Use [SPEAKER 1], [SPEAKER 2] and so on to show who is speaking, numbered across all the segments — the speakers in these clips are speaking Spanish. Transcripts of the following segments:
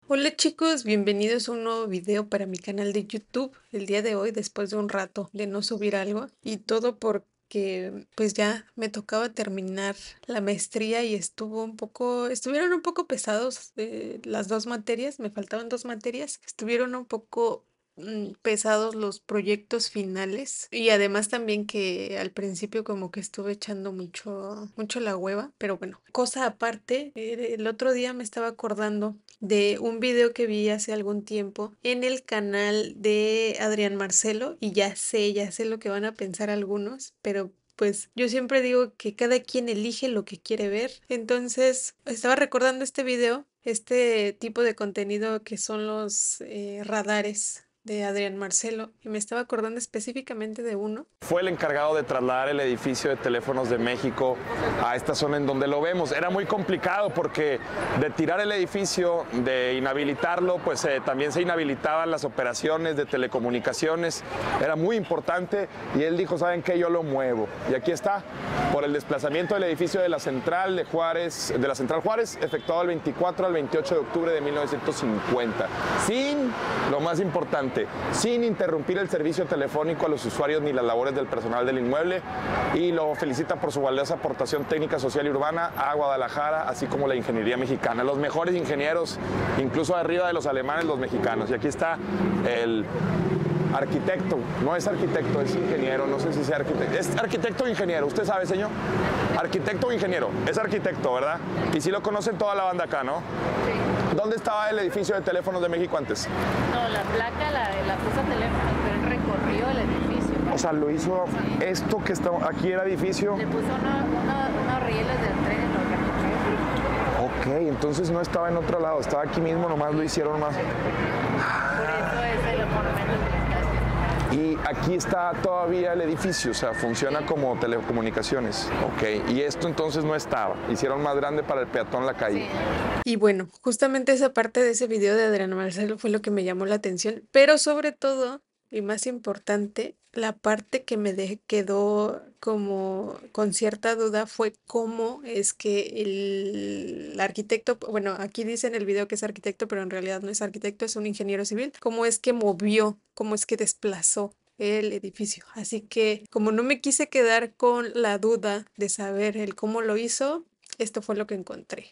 [SPEAKER 1] Hola chicos, bienvenidos a un nuevo video para mi canal de YouTube. El día de hoy, después de un rato de no subir algo, y todo porque pues ya me tocaba terminar la maestría y estuvieron un poco pesados las dos materias, me faltaban dos materias, estuvieron un poco pesados los proyectos finales y además también que al principio como que estuve echando mucho la hueva, pero bueno, cosa aparte, el otro día me estaba acordando de un video que vi hace algún tiempo en el canal de Adrián Marcelo y ya sé lo que van a pensar algunos, pero pues yo siempre digo que cada quien elige lo que quiere ver. Entonces estaba recordando este video, este tipo de contenido que son los radares de Adrián Marcelo y me estaba acordando específicamente de uno.
[SPEAKER 2] Fue el encargado de trasladar el edificio de Teléfonos de México a esta zona en donde lo vemos. Era muy complicado porque de tirar el edificio, de inhabilitarlo, pues también se inhabilitaban las operaciones de telecomunicaciones. Era muy importante y él dijo, ¿saben qué? Yo lo muevo. Y aquí está, por el desplazamiento del edificio de la Central de Juárez, de la Central Juárez, efectuado el 24 al 28 de octubre de 1950. Sin, lo más importante, sin interrumpir el servicio telefónico a los usuarios ni las labores del personal del inmueble, y lo felicita por su valiosa aportación técnica, social y urbana a Guadalajara, así como la ingeniería mexicana. Los mejores ingenieros, incluso arriba de los alemanes, los mexicanos. Y aquí está el arquitecto, no es arquitecto, es ingeniero, no sé si sea arquitecto. ¿Es arquitecto o ingeniero? ¿Usted sabe, señor? Arquitecto o ingeniero, es arquitecto, ¿verdad? Y sí lo conocen toda la banda acá, ¿no?
[SPEAKER 3] Sí.
[SPEAKER 2] ¿Dónde estaba el edificio de Teléfonos de México antes?
[SPEAKER 3] No, la placa la puso teléfono, pero él recorrió el edificio.
[SPEAKER 2] O sea, lo hizo,
[SPEAKER 3] Sí.
[SPEAKER 2] esto que está aquí era edificio.
[SPEAKER 3] Le puso unos rieles del tren y lo recorrió.
[SPEAKER 2] Ok, entonces no estaba en otro lado, estaba aquí mismo, nomás lo hicieron más.
[SPEAKER 3] Por eso es el monumento que está haciendo.
[SPEAKER 2] Y aquí está todavía el edificio, o sea, funciona como telecomunicaciones. Ok, y esto entonces no estaba, hicieron más grande para el peatón la calle.
[SPEAKER 3] Sí.
[SPEAKER 1] Y bueno, justamente esa parte de ese video de Adrián Marcelo fue lo que me llamó la atención, pero sobre todo, y más importante, la parte que quedó como con cierta duda fue cómo es que el arquitecto, bueno, aquí dice en el video que es arquitecto, pero en realidad no es arquitecto, es un ingeniero civil, cómo es que movió, cómo es que desplazó el edificio. Así que como no me quise quedar con la duda de saber el cómo lo hizo, esto fue lo que encontré.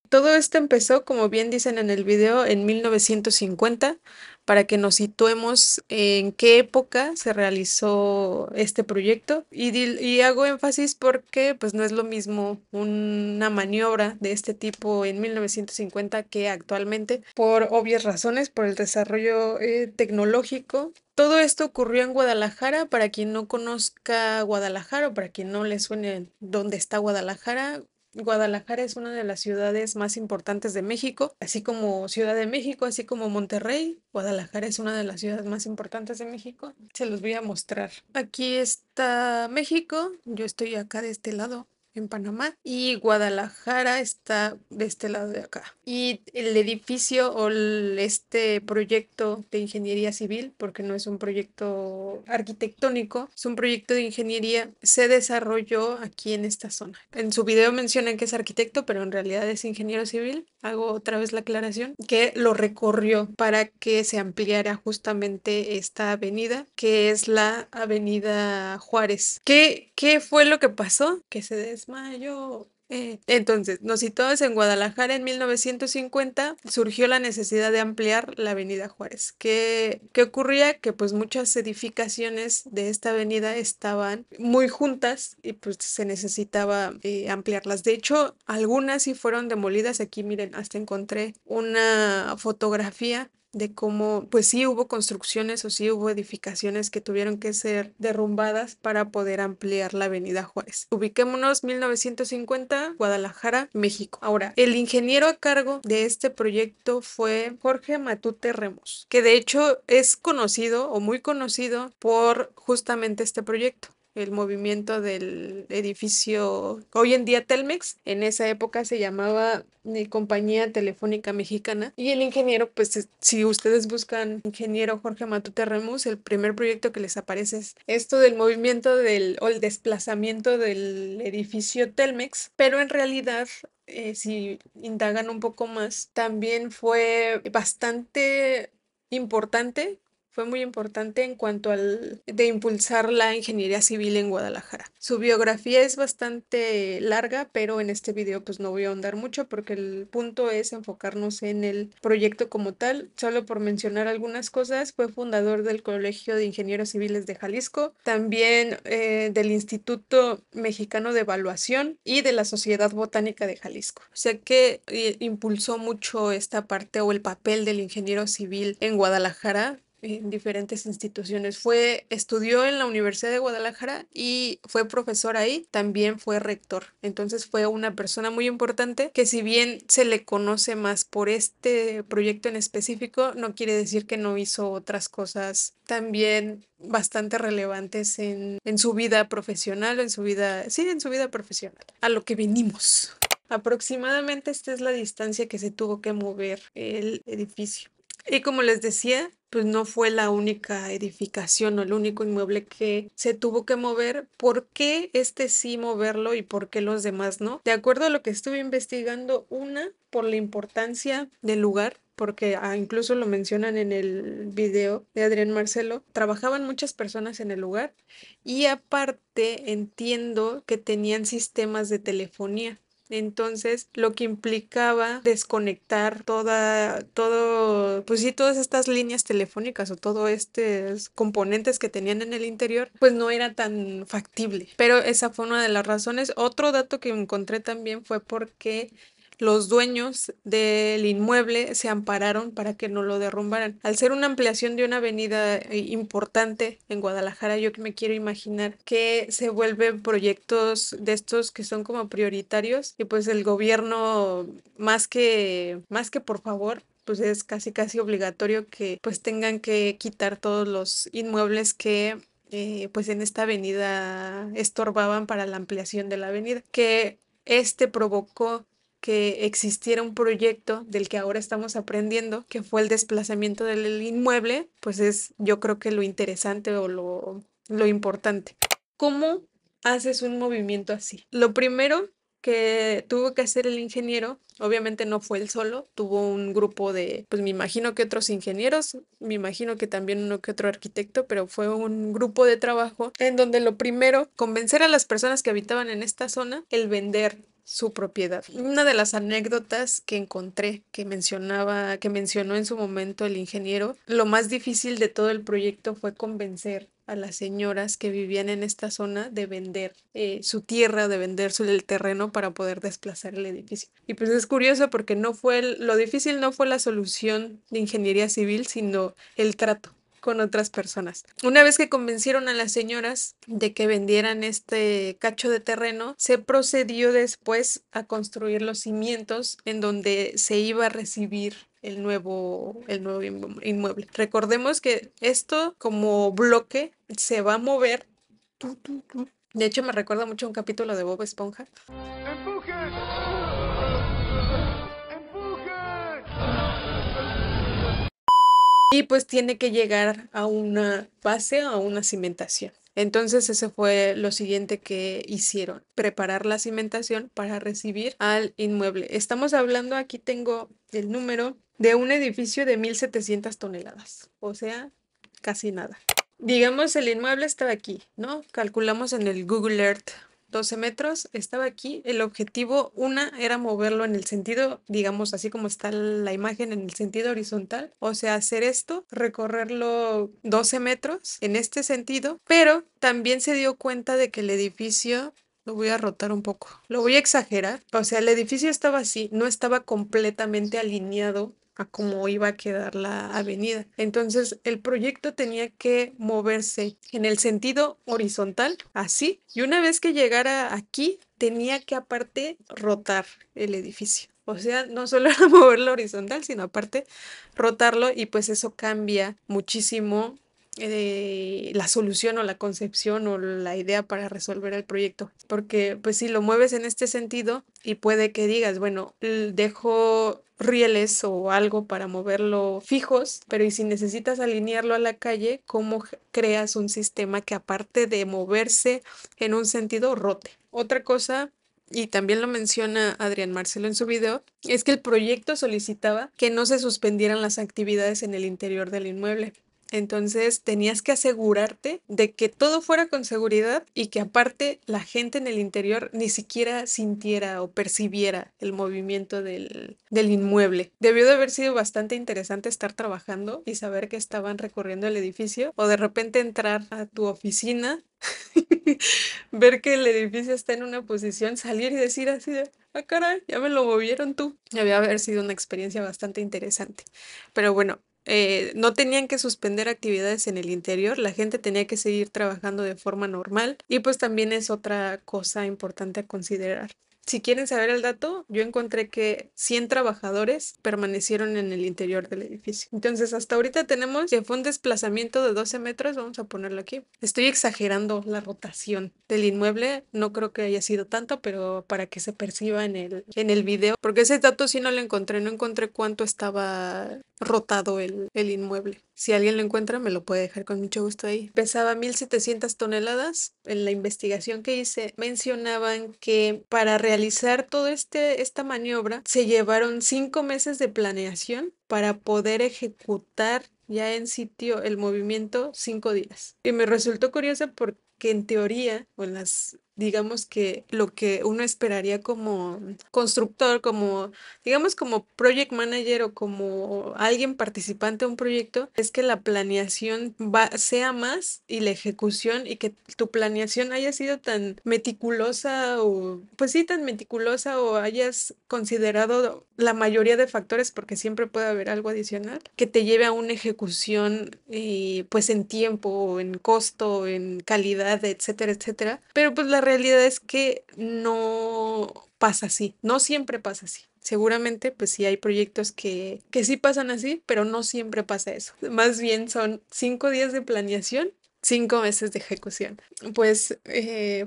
[SPEAKER 1] Todo esto empezó, como bien dicen en el video, en 1950, para que nos situemos en qué época se realizó este proyecto. Y hago énfasis porque pues no es lo mismo una maniobra de este tipo en 1950 que actualmente, por obvias razones, por el desarrollo tecnológico. Todo esto ocurrió en Guadalajara. Para quien no conozca Guadalajara o para quien no le suene dónde está Guadalajara, Guadalajara es una de las ciudades más importantes de México, así como Ciudad de México, así como Monterrey. Guadalajara es una de las ciudades más importantes de México. Se los voy a mostrar. Aquí está México, yo estoy acá de este lado, en Panamá, y Guadalajara está de este lado de acá. Y el edificio o este proyecto de ingeniería civil, porque no es un proyecto arquitectónico, es un proyecto de ingeniería, se desarrolló aquí en esta zona. En su video mencionan que es arquitecto, pero en realidad es ingeniero civil. Hago otra vez la aclaración, que lo recorrió para que se ampliara justamente esta avenida, que es la Avenida Juárez. ¿Qué fue lo que pasó? Que se desmayó. Entonces, nos situamos en Guadalajara en 1950, surgió la necesidad de ampliar la Avenida Juárez. ¿Qué ocurría? Que pues muchas edificaciones de esta avenida estaban muy juntas y pues se necesitaba ampliarlas. De hecho, algunas sí fueron demolidas. Aquí miren, hasta encontré una fotografía de cómo, pues sí hubo construcciones o sí hubo edificaciones que tuvieron que ser derrumbadas para poder ampliar la Avenida Juárez. Ubiquémonos 1950, Guadalajara, México. Ahora, el ingeniero a cargo de este proyecto fue Jorge Matute Remos, que de hecho es conocido o muy conocido por justamente este proyecto, el movimiento del edificio, hoy en día Telmex, en esa época se llamaba Compañía Telefónica Mexicana, y el ingeniero, pues si ustedes buscan ingeniero Jorge Matute Remus, el primer proyecto que les aparece es esto del movimiento o el desplazamiento del edificio Telmex, pero en realidad si indagan un poco más, también fue bastante importante. Fue muy importante en cuanto al de impulsar la ingeniería civil en Guadalajara. Su biografía es bastante larga, pero en este video pues no voy a ahondar mucho porque el punto es enfocarnos en el proyecto como tal. Solo por mencionar algunas cosas, fue fundador del Colegio de Ingenieros Civiles de Jalisco, también del Instituto Mexicano de Evaluación y de la Sociedad Botánica de Jalisco. O sea que impulsó mucho esta parte o el papel del ingeniero civil en Guadalajara en diferentes instituciones. Estudió en la Universidad de Guadalajara y fue profesor ahí, también fue rector. Entonces fue una persona muy importante que, si bien se le conoce más por este proyecto en específico, no quiere decir que no hizo otras cosas también bastante relevantes en su vida profesional, en su vida, sí, en su vida profesional. A lo que venimos. Aproximadamente esta es la distancia que se tuvo que mover el edificio. Y como les decía, pues no fue la única edificación o el único inmueble que se tuvo que mover. ¿Por qué este sí moverlo y por qué los demás no? De acuerdo a lo que estuve investigando, una, por la importancia del lugar, porque incluso lo mencionan en el video de Adrián Marcelo, trabajaban muchas personas en el lugar y aparte entiendo que tenían sistemas de telefonía. Entonces, lo que implicaba desconectar pues sí, todas estas líneas telefónicas o todos estos componentes que tenían en el interior, pues no era tan factible. Pero esa fue una de las razones. Otro dato que encontré también fue porque los dueños del inmueble se ampararon para que no lo derrumbaran. Al ser una ampliación de una avenida importante en Guadalajara, yo que me quiero imaginar que se vuelven proyectos de estos que son como prioritarios y pues el gobierno más que por favor, pues es casi casi obligatorio que pues tengan que quitar todos los inmuebles que pues en esta avenida estorbaban para la ampliación de la avenida, que provocó que existiera un proyecto del que ahora estamos aprendiendo, que fue el desplazamiento del inmueble. Pues es, yo creo que lo interesante o lo importante. ¿Cómo haces un movimiento así? Lo primero que tuvo que hacer el ingeniero, obviamente no fue él solo, tuvo un grupo de, pues me imagino que otros ingenieros, me imagino que también uno que otro arquitecto, pero fue un grupo de trabajo en donde lo primero, convencer a las personas que habitaban en esta zona el vender su propiedad. Una de las anécdotas que encontré que mencionó en su momento el ingeniero, lo más difícil de todo el proyecto fue convencer a las señoras que vivían en esta zona de vender su tierra, de vender el terreno para poder desplazar el edificio. Y pues es curioso porque lo difícil no fue la solución de ingeniería civil, sino el trato con otras personas. Una vez que convencieron a las señoras de que vendieran este cacho de terreno, se procedió después a construir los cimientos en donde se iba a recibir el nuevo inmueble. Recordemos que esto como bloque se va a mover. De hecho, me recuerda mucho a un capítulo de Bob Esponja. ¡Empuje! Y pues tiene que llegar a una base, a una cimentación. Entonces eso fue lo siguiente que hicieron, preparar la cimentación para recibir al inmueble. Estamos hablando, aquí tengo el número, de un edificio de 1,700 toneladas, o sea, casi nada. Digamos, el inmueble estaba aquí, ¿no? Calculamos en el Google Earth 12 metros, estaba aquí. El objetivo, era moverlo en el sentido, digamos, así como está la imagen, en el sentido horizontal. O sea, hacer esto, recorrerlo 12 metros en este sentido, pero también se dio cuenta de que el edificio... Lo voy a rotar un poco. Lo voy a exagerar. O sea, el edificio estaba así, no estaba completamente alineado a cómo iba a quedar la avenida. Entonces, el proyecto tenía que moverse en el sentido horizontal, así, y una vez que llegara aquí, tenía que aparte rotar el edificio. O sea, no solo era moverlo horizontal, sino aparte rotarlo, y pues eso cambia muchísimo la solución o la concepción o la idea para resolver el proyecto. Porque pues si lo mueves en este sentido y puede que digas, bueno, dejo rieles o algo para moverlo fijos, pero y si necesitas alinearlo a la calle, ¿cómo creas un sistema que aparte de moverse en un sentido rote? Otra cosa y también lo menciona Adrián Marcelo en su video, es que el proyecto solicitaba que no se suspendieran las actividades en el interior del inmueble. Entonces tenías que asegurarte de que todo fuera con seguridad y que aparte la gente en el interior ni siquiera sintiera o percibiera el movimiento del inmueble. Debió de haber sido bastante interesante estar trabajando y saber que estaban recorriendo el edificio o de repente entrar a tu oficina, ver que el edificio está en una posición, salir y decir así de, ah, caray, ya me lo movieron tú. Debió haber sido una experiencia bastante interesante. Pero bueno, no tenían que suspender actividades en el interior, la gente tenía que seguir trabajando de forma normal y pues también es otra cosa importante a considerar. Si quieren saber el dato, yo encontré que 100 trabajadores permanecieron en el interior del edificio. Entonces, hasta ahorita tenemos que fue un desplazamiento de 12 metros, vamos a ponerlo aquí. Estoy exagerando la rotación del inmueble, no creo que haya sido tanto, pero para que se perciba en el video, porque ese dato sí no lo encontré, no encontré cuánto estaba rotado el inmueble. Si alguien lo encuentra, me lo puede dejar con mucho gusto ahí. Pesaba 1.700 toneladas. En la investigación que hice, mencionaban que para realizar toda esta maniobra se llevaron 5 meses de planeación para poder ejecutar ya en sitio el movimiento 5 días. Y me resultó curioso porque en teoría, o en las, digamos que lo que uno esperaría como constructor, como digamos como project manager o como alguien participante de un proyecto, es que la planeación sea más y la ejecución y que tu planeación haya sido tan meticulosa o pues sí, tan meticulosa o hayas considerado la mayoría de factores porque siempre puede haber algo adicional que te lleve a una ejecución pues en tiempo, en costo, en calidad, etcétera, etcétera. Pero pues la realidad es que no pasa así, no siempre pasa así. Seguramente, pues sí hay proyectos que sí pasan así, pero no siempre pasa eso. Más bien son 5 días de planeación, 5 meses de ejecución. Pues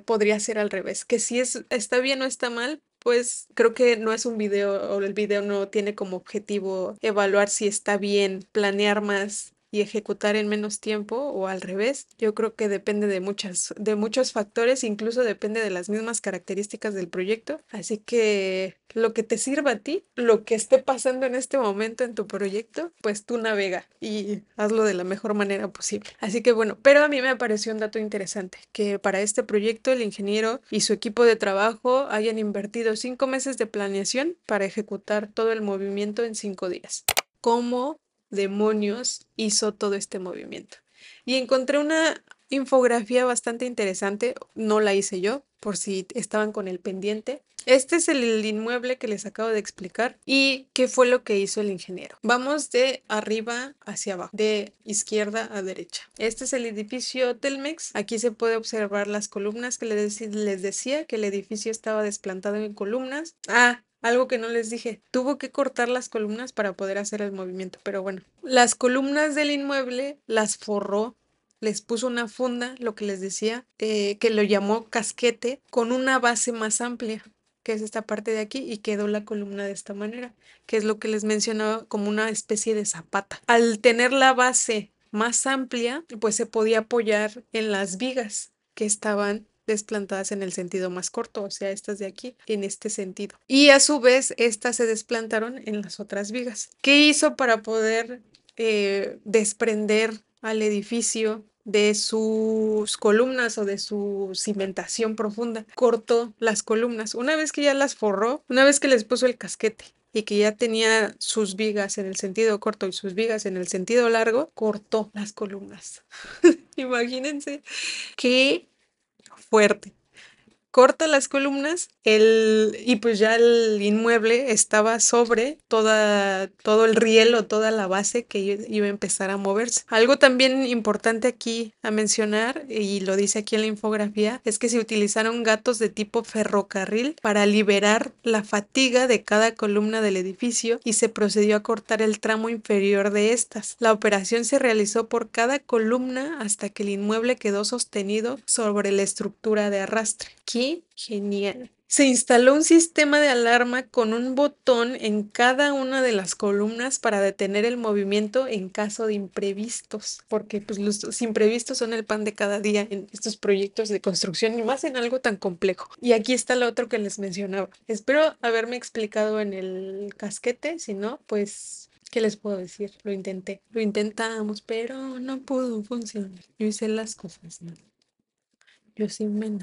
[SPEAKER 1] podría ser al revés, que si está bien o está mal, pues creo que no es un video o el video no tiene como objetivo evaluar si está bien planear más y ejecutar en menos tiempo o al revés. Yo creo que depende de muchos factores, incluso depende de las mismas características del proyecto. Así que lo que te sirva a ti, lo que esté pasando en este momento en tu proyecto, pues tú navega y hazlo de la mejor manera posible. Así que bueno, pero a mí me pareció un dato interesante, que para este proyecto el ingeniero y su equipo de trabajo hayan invertido 5 meses de planeación para ejecutar todo el movimiento en 5 días. ¿Cómo demonios hizo todo este movimiento? Y encontré una infografía bastante interesante, no la hice yo, por si estaban con el pendiente. Este es el inmueble que les acabo de explicar y qué fue lo que hizo el ingeniero. Vamos de arriba hacia abajo, de izquierda a derecha. Este es el edificio Telmex. Aquí se puede observar las columnas que les decía que el edificio estaba desplantado en columnas. Algo que no les dije, tuvo que cortar las columnas para poder hacer el movimiento, pero bueno, las columnas del inmueble las forró, les puso una funda, lo que les decía, que lo llamó casquete, con una base más amplia, que es esta parte de aquí, y quedó la columna de esta manera, que es lo que les mencionaba como una especie de zapata. Al tener la base más amplia, pues se podía apoyar en las vigas que estaban desplantadas en el sentido más corto, o sea, estas de aquí, en este sentido. Y a su vez, estas se desplantaron en las otras vigas. ¿Qué hizo para poder desprender al edificio de sus columnas o de su cimentación profunda? Cortó las columnas. Una vez que ya las forró, una vez que les puso el casquete y que ya tenía sus vigas en el sentido corto y sus vigas en el sentido largo, cortó las columnas. Imagínense qué fuerte. Corta las columnas y pues ya el inmueble estaba sobre todo el riel o toda la base que iba a empezar a moverse. Algo también importante aquí a mencionar, y lo dice aquí en la infografía, es que se utilizaron gatos de tipo ferrocarril para liberar la fatiga de cada columna del edificio y se procedió a cortar el tramo inferior de estas. La operación se realizó por cada columna hasta que el inmueble quedó sostenido sobre la estructura de arrastre. ¡Qué genial! Se instaló un sistema de alarma con un botón en cada una de las columnas para detener el movimiento en caso de imprevistos, porque pues los imprevistos son el pan de cada día en estos proyectos de construcción y más en algo tan complejo. Y aquí está lo otro que les mencionaba. Espero haberme explicado en el casquete, si no, pues ¿qué les puedo decir? Lo intenté. Lo intentamos, pero no pudo funcionar. Yo hice las cosas, ¿no? Yo sí me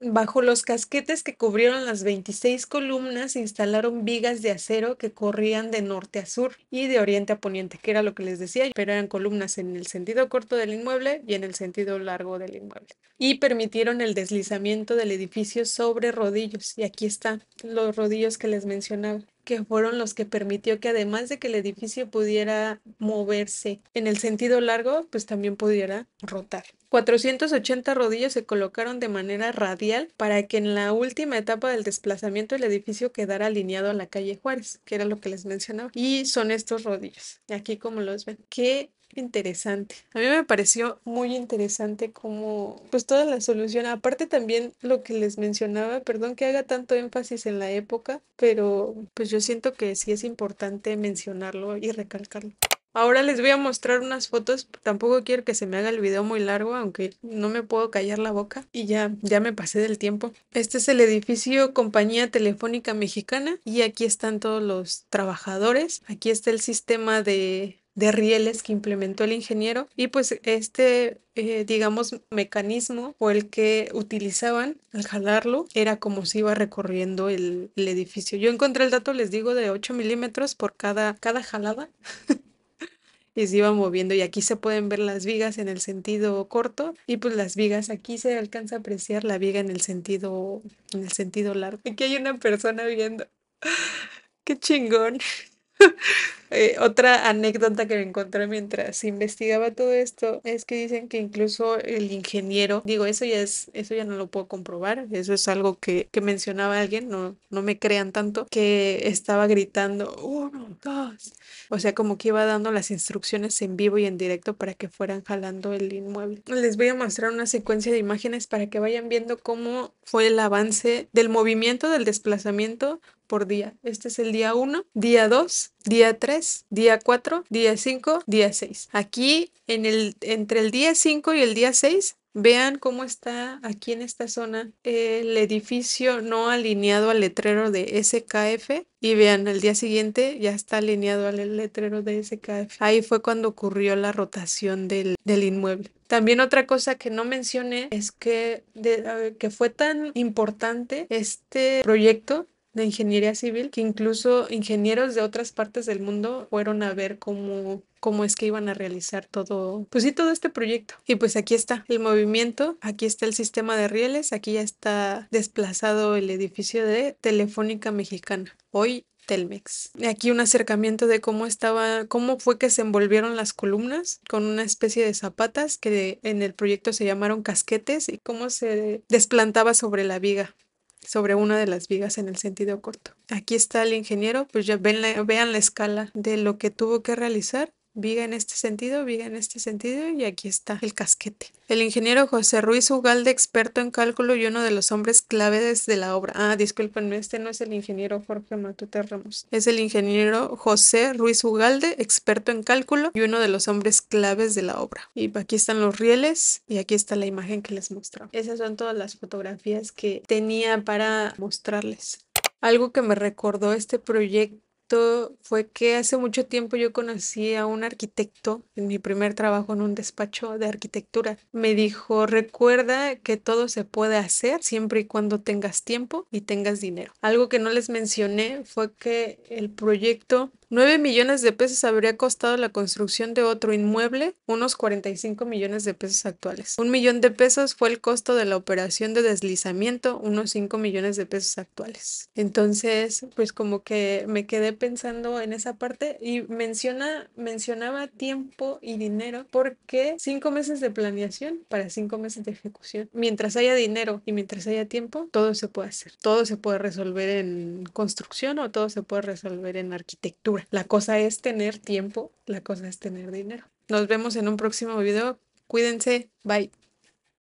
[SPEAKER 1] Bajo los casquetes que cubrieron las 26 columnas se instalaron vigas de acero que corrían de norte a sur y de oriente a poniente, que era lo que les decía, pero eran columnas en el sentido corto del inmueble y en el sentido largo del inmueble. Y permitieron el deslizamiento del edificio sobre rodillos. Y aquí están los rodillos que les mencionaba, que fueron los que permitió que además de que el edificio pudiera moverse en el sentido largo, pues también pudiera rotar. 480 rodillos se colocaron de manera radial para que en la última etapa del desplazamiento el edificio quedara alineado a la calle Juárez, que era lo que les mencionaba. Y son estos rodillos, aquí como los ven. Qué interesante. A mí me pareció muy interesante como pues toda la solución. Aparte también lo que les mencionaba, perdón que haga tanto énfasis en la época, pero pues yo siento que sí es importante mencionarlo y recalcarlo. Ahora les voy a mostrar unas fotos, tampoco quiero que se me haga el video muy largo, aunque no me puedo callar la boca y ya me pasé del tiempo. Este es el edificio Compañía Telefónica Mexicana y aquí están todos los trabajadores. Aquí está el sistema de rieles que implementó el ingeniero y pues digamos, mecanismo o el que utilizaban al jalarlo era como se iba recorriendo el edificio. Yo encontré el dato, les digo, de 8 milímetros por cada jalada y se iba moviendo y aquí se pueden ver las vigas en el sentido corto y pues las vigas aquí se alcanza a apreciar la viga en el sentido largo. Aquí hay una persona viendo. Qué chingón. Otra anécdota que me encontré mientras investigaba todo esto es que dicen que incluso el ingeniero, digo, eso ya no lo puedo comprobar, eso es algo que mencionaba alguien, no me crean tanto, que estaba gritando, uno, dos, o sea, como que iba dando las instrucciones en vivo y en directo para que fueran jalando el inmueble. Les voy a mostrar una secuencia de imágenes para que vayan viendo cómo fue el avance del movimiento del desplazamiento por día. Este es el día 1, día 2, día 3, día 4, día 5, día 6. Aquí entre el día 5 y el día 6, vean cómo está aquí en esta zona el edificio no alineado al letrero de SKF y vean, el día siguiente ya está alineado al letrero de SKF. Ahí fue cuando ocurrió la rotación del inmueble. También otra cosa que no mencioné es que fue tan importante este proyecto de ingeniería civil, que incluso ingenieros de otras partes del mundo fueron a ver cómo es que iban a realizar todo, pues sí, todo este proyecto. Y pues aquí está el movimiento, aquí está el sistema de rieles, aquí ya está desplazado el edificio de Telefónica Mexicana, hoy Telmex. Aquí un acercamiento de cómo fue que se envolvieron las columnas con una especie de zapatas que en el proyecto se llamaron casquetes y cómo se desplantaba sobre la viga, sobre una de las vigas en el sentido corto. Aquí está el ingeniero, pues ya vean la escala de lo que tuvo que realizar. Viga en este sentido y aquí está el casquete. El ingeniero José Ruiz Ugalde, experto en cálculo y uno de los hombres claves de la obra. Ah, discúlpenme, este no es el ingeniero Jorge Matute Ramos, es el ingeniero José Ruiz Ugalde, experto en cálculo y uno de los hombres claves de la obra. Y aquí están los rieles y aquí está la imagen que les mostraba. Esas son todas las fotografías que tenía para mostrarles. Algo que me recordó este proyecto fue que hace mucho tiempo yo conocí a un arquitecto en mi primer trabajo en un despacho de arquitectura. Me dijo, recuerda que todo se puede hacer siempre y cuando tengas tiempo y tengas dinero. Algo que no les mencioné fue que el proyecto 9 millones de pesos habría costado la construcción de otro inmueble, unos 45 millones de pesos actuales. 1 millón de pesos fue el costo de la operación de deslizamiento, unos 5 millones de pesos actuales. Entonces, pues como que me quedé pensando en esa parte y mencionaba tiempo y dinero porque 5 meses de planeación para 5 meses de ejecución. Mientras haya dinero y mientras haya tiempo, todo se puede hacer. Todo se puede resolver en construcción o todo se puede resolver en arquitectura. La cosa es tener tiempo, la cosa es tener dinero. Nos vemos en un próximo video. Cuídense. Bye.